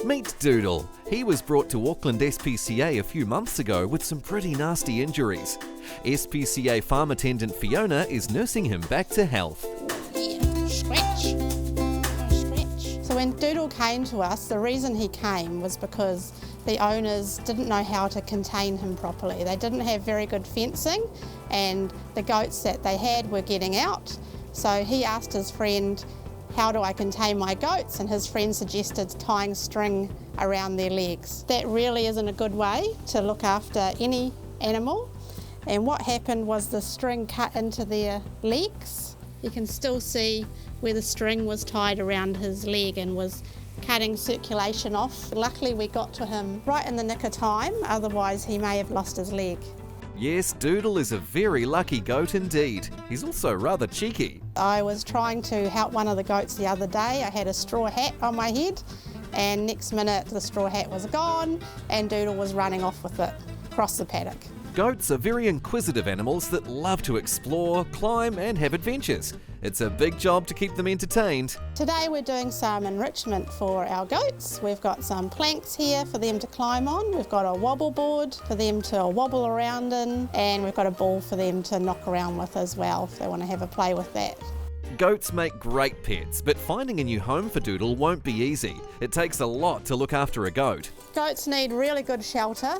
Meet Doodle. He was brought to Auckland SPCA a few months ago with some pretty nasty injuries. SPCA farm attendant Fiona is nursing him back to health. Yeah, scratch. Scratch. So when Doodle came to us, the reason he came was because the owners didn't know how to contain him properly. They didn't have very good fencing and the goats that they had were getting out. So he asked his friend, how do I contain my goats? And his friend suggested tying string around their legs. That really isn't a good way to look after any animal. And what happened was the string cut into their legs. You can still see where the string was tied around his leg and was cutting circulation off. Luckily we got to him right in the nick of time, otherwise he may have lost his leg. Yes, Doodle is a very lucky goat indeed. He's also rather cheeky. I was trying to help one of the goats the other day. I had a straw hat on my head and next minute the straw hat was gone and Doodle was running off with it across the paddock. Goats are very inquisitive animals that love to explore, climb and have adventures. It's a big job to keep them entertained. Today we're doing some enrichment for our goats. We've got some planks here for them to climb on. We've got a wobble board for them to wobble around in, and we've got a ball for them to knock around with as well if they want to have a play with that. Goats make great pets, but finding a new home for Doodle won't be easy. It takes a lot to look after a goat. Goats need really good shelter.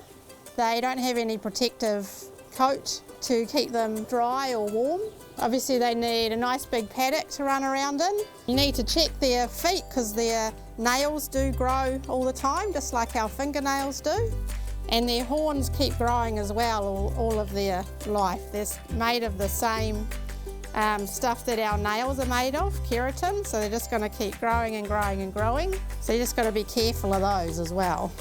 They don't have any protective coat to keep them dry or warm. Obviously they need a nice big paddock to run around in. You need to check their feet because their nails do grow all the time, just like our fingernails do. And their horns keep growing as well all of their life. They're made of the same stuff that our nails are made of, keratin, so they're just going to keep growing and growing and growing. So you just got to be careful of those as well.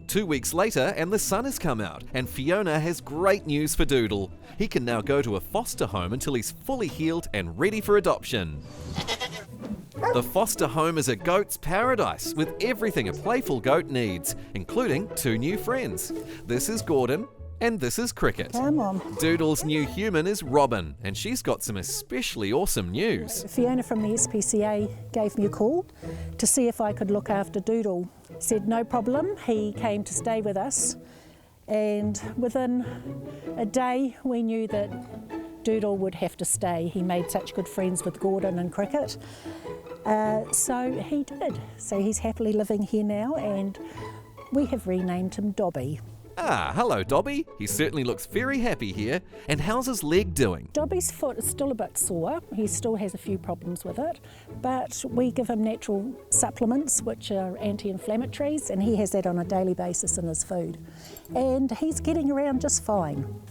2 weeks later and the sun has come out and Fiona has great news for Doodle. He can now go to a foster home until he's fully healed and ready for adoption. The foster home is a goat's paradise with everything a playful goat needs, including 2 new friends. This is Gordon and this is Cricket. Come on. Doodle's new human is Robin and she's got some especially awesome news. Fiona from the SPCA gave me a call to see if I could look after Doodle. Said no problem, he came to stay with us and within a day we knew that Doodle would have to stay. He made such good friends with Gordon and Cricket, so he did. So he's happily living here now and we have renamed him Dobby. Ah, hello Dobby. He certainly looks very happy here. And how's his leg doing? Dobby's foot is still a bit sore. He still has a few problems with it, but we give him natural supplements which are anti-inflammatories and he has that on a daily basis in his food. And he's getting around just fine.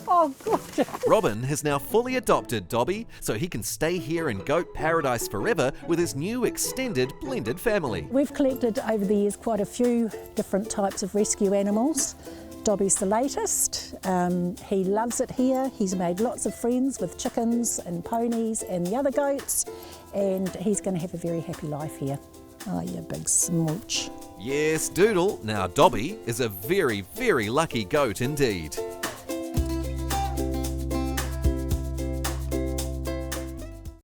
Oh, God. Robin has now fully adopted Dobby so he can stay here in Goat Paradise forever with his new extended blended family. We've collected over the years quite a few different types of rescue animals. Dobby's the latest. He loves it here. He's made lots of friends with chickens and ponies and the other goats, and he's going to have a very happy life here. Oh, you big smooch. Yes, Doodle, now Dobby, is a very, very lucky goat indeed.